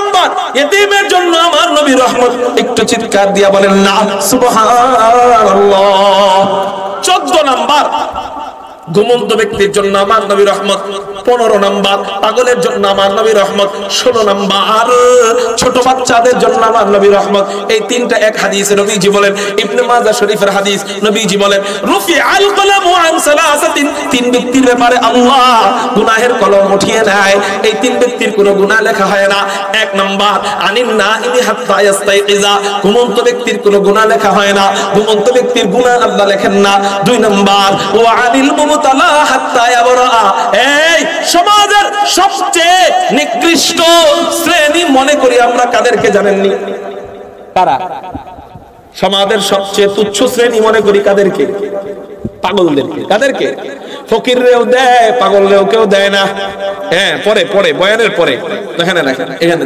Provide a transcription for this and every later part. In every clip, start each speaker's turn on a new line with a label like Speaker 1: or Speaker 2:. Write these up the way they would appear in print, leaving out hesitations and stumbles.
Speaker 1: Number, এতিমের জন্য আমার নবী রহমত। একটু চিৎকার দিয়া বলেন না সুবহানাল্লাহ। 14 নাম্বার, ঘুমন্ত ব্যক্তির জন্য আমার নবী রহমত। 15 নাম্বার, পাগলের জন্য আমার নবী রহমত। 16 নাম্বার, ছোট বাচ্চাদের জন্য আমার নবী রহমত। এই তিনটা এক হাদিসে নবীজি বলেন, ইবনে মাজাহ শরীফের হাদিস, নবীজি বলেন রুফিআল কলামু আন সালাসাতিন, তিন ব্যক্তির ব্যাপারে আল্লাহ গুনাহের কলম উঠিয়ে নেয়। এই তিন ব্যক্তির কোনো গুনাহ লেখা হয় না। 1 নাম্বার, আনিন নাইমি হাত্তা ইয়াস্তাইকিজা, ঘুমন্ত ব্যক্তির কোনো গুনাহ লেখা হয় না, ঘুমন্ত ব্যক্তির গুনাহ আল্লাহ লেখেন না। 2 নাম্বার, ওয়া আনিল মুবতালা হাত্তা ইয়াবরা, এই সমাজের সবচেয়ে নিকৃষ্ট শ্রেণী মনে করি আমরা কাদেরকে জানেননি? কারা? সমাজের সবচেয়ে তুচ্ছ শ্রেণী মনে করি কাদেরকে? পাগলদেরকে। কাদেরকে? ফকিররেও দেয়, পাগলরেও কেউ দেয় না। হ্যাঁ, পরে পরে বয়ানের পরে এখানে রাখেন, এখানে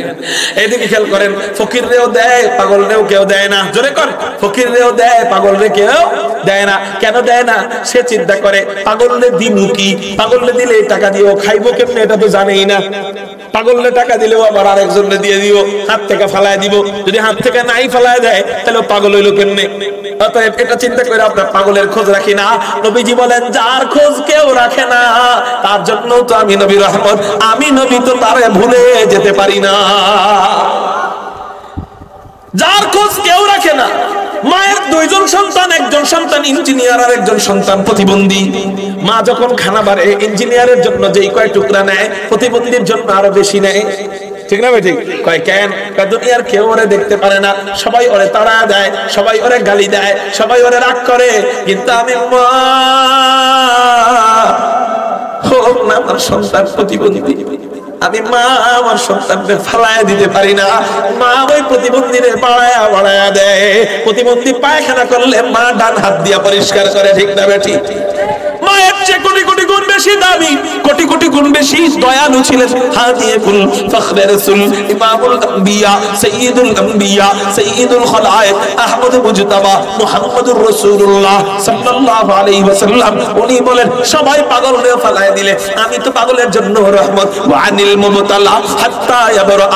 Speaker 1: এইদিকে খেয়াল করেন। ফকিররেও দেয়, পাগলরেও কেউ দেয় না। জোরে কর, ফকিররেও দেয়, পাগলরে কেউ দেয় না। কেন দেয় না? সে চিন্তা করে পাগলরে দিমু কি, পাগলরে দিলে টাকা দিও, খাইবো কেমনে এটা তো জানেই না। পাগলরে টাকা দিলেও আবার আরেকজনরে দিয়ে দিব, হাত থেকে ফালায় দিব। যদি হাত থেকে নাই ফালায় দেয় তাহলে পাগল হইলো কেমনে? অতএব এটা চিন্তা করে আপনার পাগলের খোঁজ রাখি না। নবীজি বলেন যার খোঁজ কেউ রাখে না তার জন্য তো আমি নবী রহমত। আমি নবী তো তারে ভুলে যেতে পারি না। যার খোঁজ কেউ রাখে না, মায়ের 2 জন সন্তান, একজন সন্তান ইঞ্জিনিয়ার আর একজন সন্তান প্রতিবন্ধী। মা যখন খানা বাড়ে ইঞ্জিনিয়ারের জন্য যেই কয় টুকরা নেয়, প্রতিবন্ধীর জন্য আরো বেশি নেয়। ঠিক না ভাই? ঠিক কয় কেন? দুনিয়ার কেউ ওরে দেখতে পারে না, সবাই ওরে তাড়া দেয়, সবাই ওরে গালি দেয়, সবাই ওরে রাগ করে, কিন্তু আমি মা হোক না আমার সন্তান প্রতিবন্ধী, আমি মা আমার সন্তানদের ফালায় দিতে পারি না। মা ওই প্রতিবন্ধীরে বাড়ায়া বাড়ায়া দেয়। প্রতিবন্ধী পায়খানা করলে মা ডান হাত দিয়া পরিষ্কার করে। ঠিক না বেটি? মায়ের চেয়ে কোটি কোটি গুণ বেশি দামি, কোটি কোটি গুণ বেশি দয়ালু ছিলেন হাদিয়াতুল ফখরে রাসূল ইমামুল আম্বিয়া সাইয়্যিদুল আম্বিয়া সাইয়্যিদুল খালায়েক আহমদ মুজতাবা মুহাম্মদুর রাসূলুল্লাহ সাল্লাল্লাহু আলাইহি ওয়াসাল্লাম। উনি বলেন সবাই পাগলরে ফালায় দিলে আমি তো পাগলের জন্য রহমত। ওয়া আনিল মুবতালা হাত্তা ইয়াবরা,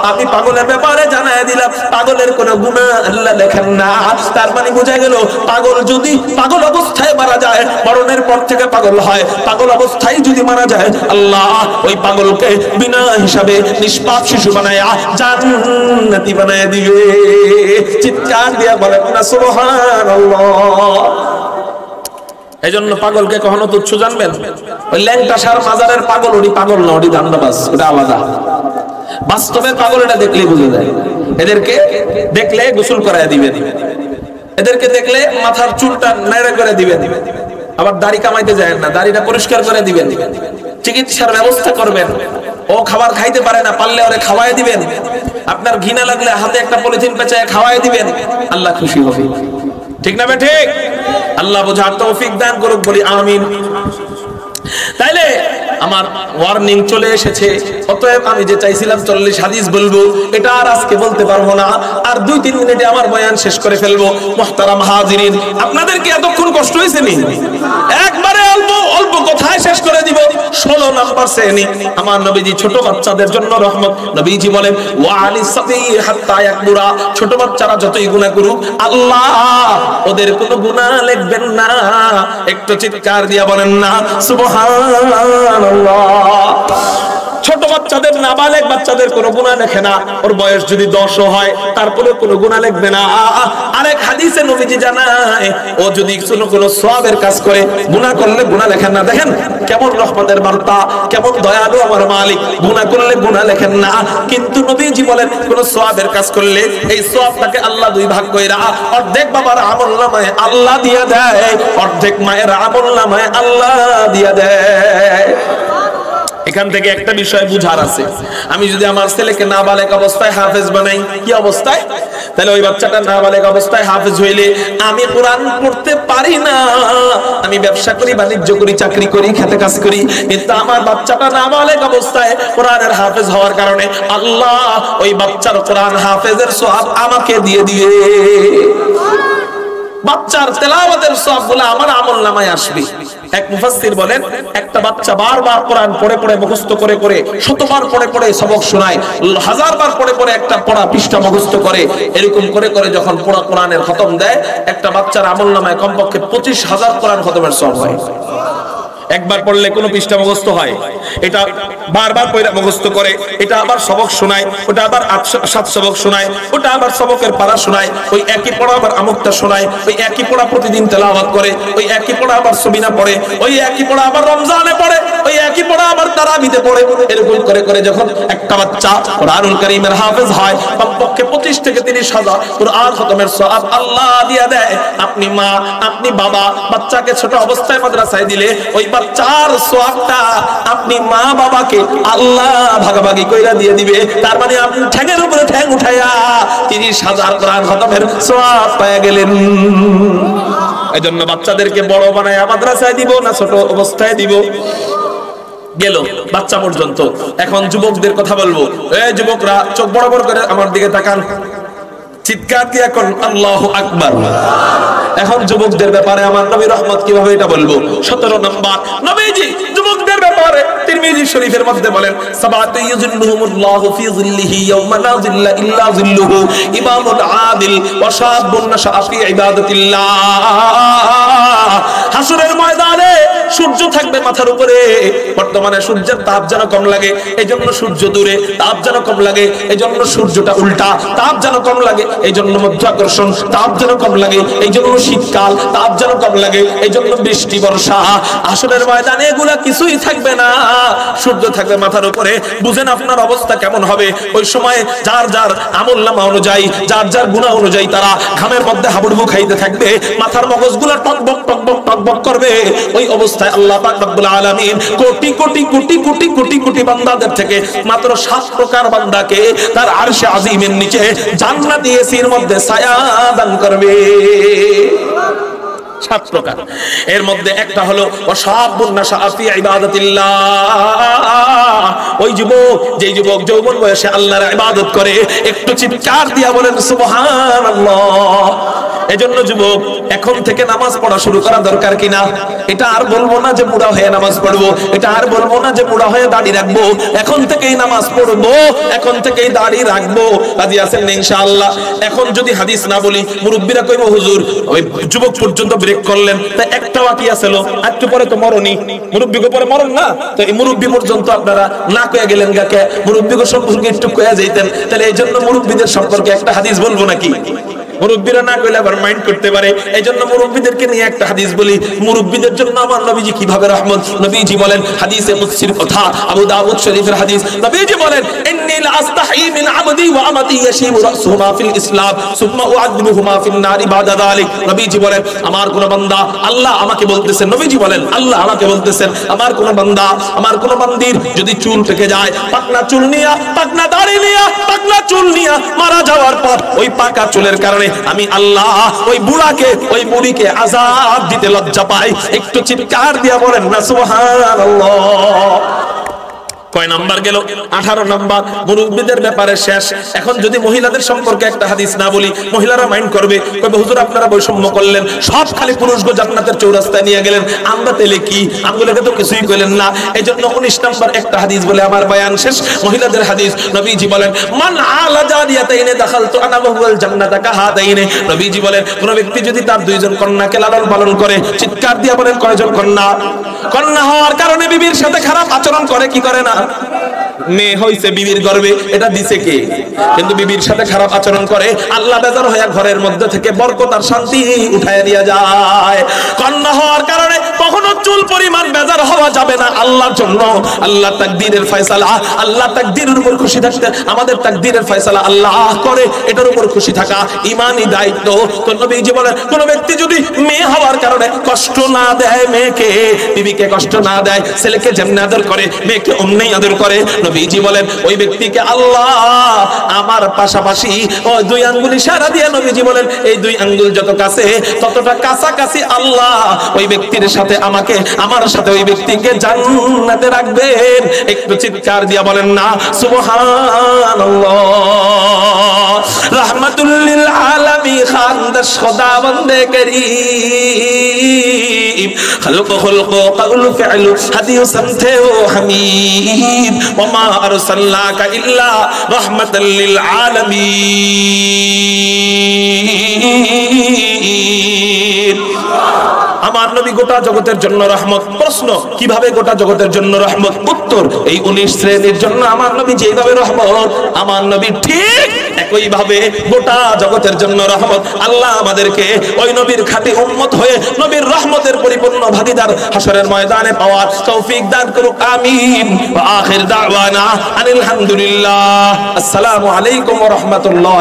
Speaker 1: আমি পাগলের ব্যাপারে জানায় দিলাম পাগলের কোনো গুনাহ আল্লাহ লেখেন না। তার মানে বোঝা গেল পাগল যদি পাগল অবস্থায় মারা যায়, মরণের পর থেকে পাগল হয়, পাগল অবস্থায় যদি মারা যায় আল্লাহ ওই পাগলকে বিনা হিসাবে নিষ্পাপ শিশু বানায়া জান্নাতি বানায় দিবে। চিৎকার দিয়া বলেন না সুবহানাল্লাহ। এজন্য পাগলকে কখনো তুচ্ছ জানবেন। ওই ল্যাংটা সার মাজারের পাগল ওটি পাগল না, ওটি ধান্দাবাজ, ওটা আলাদা। বাস্তবের পাগল এটা দেখলেই বুঝে যায়। এদেরকে দেখলে গোসল করায় দিবেন, এদেরকে দেখলে মাথার চুলটা নেড়ে করে দিবেন, আবার দাড়ি কামাইতে যায় না, দাড়িটা পরিষ্কার করে দিবেন, চিকিৎসার ব্যবস্থা করবেন। ও খাবার খাইতে পারে না, পারলে ওরে খাওয়াই দিবেন। আপনার ঘৃণা লাগলে হাতে একটা পলিথিন পেঁচায় খাওয়াই দিবেন, আল্লাহ খুশি হবে। ঠিক না ভাই? ঠিক। আল্লাহ বোঝার তৌফিক দান করুক, বলি আমিন। তাইলে আমার ওয়ার্নিং চলে এসেছে। অতএব আমি যে চাইছিলাম 40 হাদিস বলবো, এটা আর আজকে বলতে পারবো না। আর 2-3 মিনিটে আমার বয়ান শেষ করে ফেলবো। মুহতারাম হাজিরিন, আপনাদের কি এতক্ষণ কষ্ট হয়েছে নি? একবারে অল্প অল্প কথায় শেষ করে দিব। 16 নাম্বার শ্রেণী আমার নবীজি ছোট বাচ্চাদের জন্য রহমত। নবীজি বলেন ওয়া আলিস সাবি হাত্তা ইয়াকবুরা, ছোট বাচ্চারা যতই গুনাহ করুক আল্লাহ ওদের কোনো গুনাহ লিখবেন না। একটু চিৎকার দিয়া বলেন না সুবহানাল্লাহ। ছোট বাচ্চাদের, নাবালেগ বাচ্চাদের কোনো গুনাহ লেখে না। ওর বয়স যদি 10 হয় তারপরে কোনো গুনাহ লিখবে না। আরেক হাদিসে নবীজি জানায় ও যদি কোনো সওয়াবের কাজ করে, গুনাহ করলে গুনাহ লেখেন না। দেখেন কেমন রহমতের বার্তা, কেমন দয়ালু আমার মালিক। গুনাহ করলে গুনাহ লেখেন না, কিন্তু নবীজি বলেন কোন সওয়াবের কাজ করলে এই সওয়াবটাকে আল্লাহ 2 ভাগ কইরা অর্ধেক বাবার আমলনামায় আল্লাহ দিয়া দেয়, অর্ধেক মায়ের আমলনামায় আল্লাহ দিয়া দেয়। এখান থেকে একটা বিষয় বুঝার আছে। আমি যদি আমার ছেলেকে নাবালেগ অবস্থায় হাফেজ বানাই, কি অবস্থায়? তাহলে ওই বাচ্চাটা নাবালেগ অবস্থায় হাফেজ হইলে আমি কোরআন পড়তে পারি না, আমি ব্যবসা করি, বাণিজ্য করি, চাকরি করি, খেতে কাজ করি, কিন্তু আমার বাচ্চাটা নাবালেগ অবস্থায় কোরআনের হাফেজ হওয়ার কারণে আল্লাহ ওই বাচ্চার কোরআন হাফেজের সওয়াব আমাকে দিয়ে দিবে। বাচ্চার তেলাওয়াতের সওয়াবগুলো আমার আমলনামায় আসবে। এক মুফাসসির বলেন, একটা বাচ্চা বারবার কোরআন পড়ে পড়ে মুখস্থ করে করে, শতবার পড়ে পড়ে সবক শোনায়, হাজারবার পড়ে পড়ে একটা পড়া পৃষ্ঠা মুখস্থ করে, এরকম করে করে যখন পুরো কোরআনের খতম দেয়, একটা বাচ্চার আমলনামায় কমপক্ষে 25,000 কোরআন খতমের সওয়াব হয়। একবার পড়লে কোনো পৃষ্ঠা মুখস্থ হয়, এটা বারবার পড়ে মুখস্থ করে, এটা আবার সবক শোনায়, ওটা আবার 7 সবক শোনায়, ওটা আবার সবকের পারা শোনায়, ওই একই পড়া আবার আমুকটা শোনায়, ওই একই পড়া প্রতিদিন তেলাওয়াত করে, ওই একই পড়া আবার সুবিনা পড়ে, ওই একই পড়া আবার রমজানে পড়ে, ওই একই পড়া আবার তারাবিতে পড়ে। এরকম করে করে যখন একটা বাচ্চা কোরআনুল কারীমের হাফেজ হয়, কমপক্ষে 25 থেকে 30,000 কোরআন খতমের সওয়াব আল্লাহ দিয়ে দেয়। আপনি মা, আপনি বাবা, বাচ্চাকে ছোট অবস্থায় মাদ্রাসায় দিলে ওই বাচ্চার সওয়াবটা আপনি মা বাবাকে আল্লাহ ভাগাভাগি কইরা দিয়ে দিবে। তার মানে আপনি ঠ্যাঙের উপরে ঠ্যাং উঠাইয়া 30,000 কোরআন খতমের সওয়াব পেয়ে গেলেন। এজন্য বাচ্চাদেরকে বড় বানায়া মাদ্রাসায় দিব না ছোট অবস্থায় দিব? গেল বাচ্চা পর্যন্ত। এখন যুবকদের কথা বলবো। এই যুবকরা চোখ বড় বড় করে আমার দিকে তাকান, চিৎকার দিয়ে এখন আল্লাহু আকবার। এখন যুবকদের ব্যাপারে আমার নবী রহমত কিভাবে এটা বলবো। 17 নম্বর নবীজি যুবকদের ব্যাপারে তিরমিজি শরীফের মধ্যে বলেন, সাবাতু ইযিল্লুহুমুল্লাহু ফি যিল্লিহি ইয়াওমা লা যিল্লা ইল্লা যিল্লুহু, ইমামুল আদিল ওয়া শাবুন নাশা ফি ইবাদাতিল্লাহ। হাসরের ময়দানে সূর্য থাকবে মাথার উপরে। বর্তমানে সূর্যের তাপ যেন কম লাগে, এইজন্য সূর্য দূরে, তাপ যেন কম লাগে এইজন্য সূর্যটা উল্টা, তাপ যেন কম লাগে এইজন্য মধ্যাকর্ষণ, তাপ যেন কম লাগে এইজন্য শীতকাল, তাপ যেন কম লাগে এইজন্য বৃষ্টি বর্ষা। আসরের ময়দানে এগুলা কিছুই থাকবে না, সূর্য থাকবে মাথার উপরে। বুঝেন আপনার অবস্থা কেমন হবে। ওই সময় যার যার আমলনামা অনুযায়ী, যার যার গুনাহ অনুযায়ী তারা ঘামের মধ্যে হাবুডুবু খাইতে থাকবে, মাথার মগজগুলো টকবক টকবক টকবক করবে। ওই অবস্থায় আল্লাহ পাক রব্বুল আলামিন কোটি কোটি কোটি কোটি কোটি কোটি বান্দাদের থেকে মাত্র 7 প্রকার বান্দাকে তার আরশে আজিমের নিচে জান্নাতি এসির মধ্যে ছায়া দান করবে। 7 প্রকার। এর মধ্যে একটা হলো ওয়াশাবুন নাশা ফি ইবাদাতিল্লাহ। ওই যুবক, যেই যুবক যৌবন বয়সে আল্লাহর ইবাদত করে, একটু চিৎকার দিয়া বলেন সুবহানাল্লাহ। এজন্য যুবক এখন থেকে নামাজ পড়া শুরু করা দরকার কিনা? এটা আর বলবো না যে বুড়া হয়ে নামাজ পড়বো, এটা আর বলবো না যে বুড়া হয়ে দাড়ি রাখবো। এখন থেকেই নামাজ পড়বো, এখন থেকেই দাড়ি রাখবো। রাজি আছেন না ইনশাআল্লাহ? এখন যদি হাদিস না বলি, মুরব্বিরা কইবো হুজুর ওই যুবক পর্যন্ত ব্রেক করলেন, তা একটা বাকি আছিল, একটু পরে তো মরণই, মুরব্বিকে পরে মরণ না, তো এই মুরব্বি পর্যন্ত আপনারা না কয়ে গেলেন গাকে, মুরব্বিকে সম্পর্কে একটু কয়ে যাইতেন। তাহলে এই জন্য মুরব্বিদের সম্পর্কে একটা হাদিস বলবো নাকি? মুরব্বিরা না কইলে আবার মাইন্ড করতে পারে, এইজন্য মুরব্বিদেরকে নিয়ে একটা হাদিস বলি। মুরব্বিদের জন্য আমার নবীজি কিভাবে রহমত। নবীজি বলেন, হাদিসে কুদসির কথা, আবু দাউদ শরীফের হাদিস, নবীজি বলেন, ইন্নী লা আস্তাহি মিন আবদি ওয়া আমাতি ইয়াশিবু রাসুহুমা ফিল ইসলাম সুম্মা উআযিবুহুমা ফিন নারি বাদা যালিক। নবীজি বলেন, আমার কোন বান্দা, আল্লাহ আমাকে বলতেছেন, নবীজি বলেন আল্লাহ আমাকে বলতেছেন, আমার কোন বান্দা, আমার কোন বান্দির যদি চুল থেকে যায়, পাকনা চুল নিয়া, পাকনা দাড়ি নিয়া, পাকনা চুল নিয়া মারা যাওয়ার পর ওই পাকা চুলের কারণে আমি আল্লাহ ওই বুড়াকে, ওই বুড়িকে আযাব দিতে লজ্জা পাই। একটু চিৎকার দিয়া বলেন না সুবহানাল্লাহ। কয় নাম্বার গেল? 18 নাম্বার মুরব্বিদের ব্যাপারে শেষ। এখন যদি মহিলাদের সম্পর্কে একটা হাদিস না বলি, মহিলারা মাইন্ড করবে, কইবে হুজুর আপনারা বৈষম্য করলেন, সব খালি পুরুষগো জান্নাতের চৌরাস্তায় নিয়ে গেলেন, আমরা তেলে কি, আমগুলোকে তো কিছুই কইলেন না। এইজন্য 19 নাম্বার একটা হাদিস বলে আমার বয়ান শেষ। মহিলাদের হাদিস, নবীজি বলেন, মান আলা জারিয়াতাইনে দাখালতু আনা ওয়াল জান্নাতা কাহাদাইনে। নবীজি বলেন, কোন ব্যক্তি যদি তার 2 জন কন্যাকে লালন পালন করে, চিৎকার দিয়ে বলেন কয়জন কন্যা? কন্যা হওয়ার কারণে বিবির সাথে খারাপ আচরণ করে কি করে না? মেয়ে হইছে বিবির গর্ভে, এটা দিছে কে? কিন্তু বিবির সাথে খারাপ আচরণ করে, আল্লাহ বেজার হয়ে ঘরের মধ্যে থেকে বরকত আর শান্তি উঠায় নিয়ে যায়। কন্যা হওয়ার কারণে কখনো চুল পরিমাণ বেজার হওয়া যাবে না আল্লাহর জন্য। আল্লাহ তাকদীরের ফয়সালা, আল্লাহ তাকদীরের উপর খুশি থাকতে, আমাদের তাকদীরের ফয়সালা আল্লাহ করে, এটার উপর খুশি থাকা ঈমানি দায়িত্ব। তো নবীজি বলেন, কোন ব্যক্তি যদি মেয়ে হওয়ার কারণে কষ্ট না দেয় মেয়েকে, বিবিকে কষ্ট না দেয়, ছেলেকে যেমনি আদর করে মেয়েকে অমনি আদর করে, নবীজি বলেন ওই ব্যক্তিকে আল্লাহ আমার পাশাপাশি ওই 2 আঙ্গুল ইশারা দিয়ে নবীজি বলেন, এই 2 আঙ্গুল যত কাছে ততটা কাছাকাছি আল্লাহ ওই ব্যক্তির সাথে আমাকে, আমার সাথে ওই ব্যক্তিকে জান্নাতে রাখবেন। একটু চিৎকার দিয়ে বলেন না সুবহানাল্লাহ। রাহমাতুল লিল আলামিন খানদান दश खुदावंदे करीम खल्क़ क़ौल फ़िअल हदीस समथे हो हमीद वमा अरसलनाका इल्ला रहमतल लिल आलमीन। আমার নবী গোটা জগতের জন্য রহমত। প্রশ্ন, কিভাবে গোটা জগতের জন্য রহমত? উত্তর, এই 19 শ্রেণীর জন্য আমার নবী যেভাবে রহমত, আমার নবী ঠিক একই ভাবে গোটা জগতের জন্য রহমত। আল্লাহ আমাদেরকে ওই নবীর খাঁটি উম্মত হয়ে নবীর রহমতের পরিপূর্ণ ভাগীদার হাশরের ময়দানে পাওয়ার তৌফিক দান করুক, আমিন। ওয়া আখির দাওয়ানা আনিল হামদুলিল্লাহ। আসসালামু আলাইকুম ওয়া রাহমাতুল্লাহ।